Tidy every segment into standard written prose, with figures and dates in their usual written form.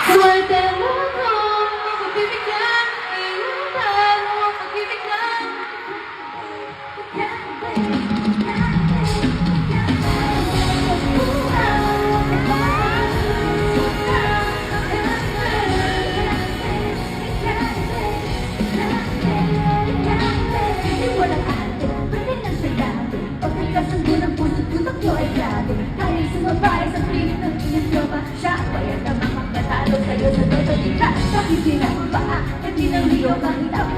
Swerte mo kung magbibigyan, inuman mo magbibigyan.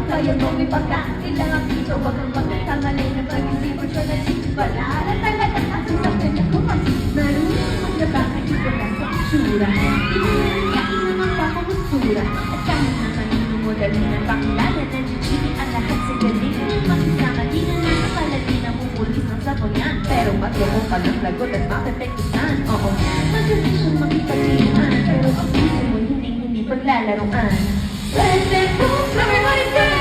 Kaya mo may pagkakailangan dito. Wag kang magkatangalay na pag-isip mo siya na sigbala. Na talagang aking sa kanya kumasin. Marunong na bakit ito na sa itsura. Inunayain naman pa kung usura. At kahit na kanino mo dali na pakilala. Nandichini ang lahat sa galing. Makisama di na nakakala di na mumulis ng saboyan. Pero matulong ka ng lagot at mapepektusan. Oo, magaling siyang makipagilian. Pero ang puso mo hindi paglalaroan. Swerte mo kung Everybody say!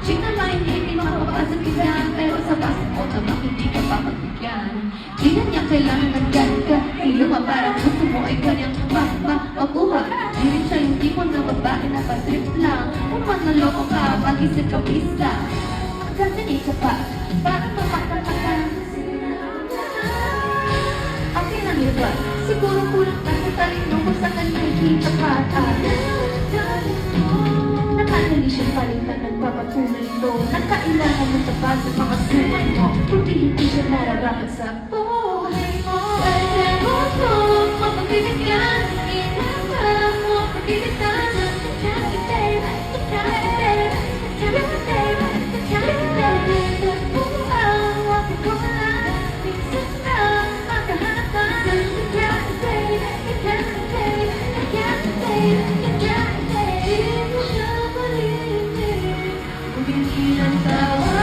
Chika lang hindi makapasok ilan, pero sa pasok mo naman hindi ka pa magbigyan. Di na niya kailangan ng galit ka, ilo ka parang gusto mo ay kanyang makuha. Di rin siya yung tipo na babae na patrip lang. Kung manloloko ka, mag-isip ka pista. Ganyan ka pa, parang mapakatakan. Okay lang yun ba? Siguro kulang ka sa talino kung sa kanya kita ka. Nakadali siya palitan ng papatunay ito. Nakailangan mo sa basa mga sumay mo. Kundi hindi siya nararapat sa buhay mo. Swerte mo kung mapagbibigyan, inasal mo pagbibigyan. Hindi lang tao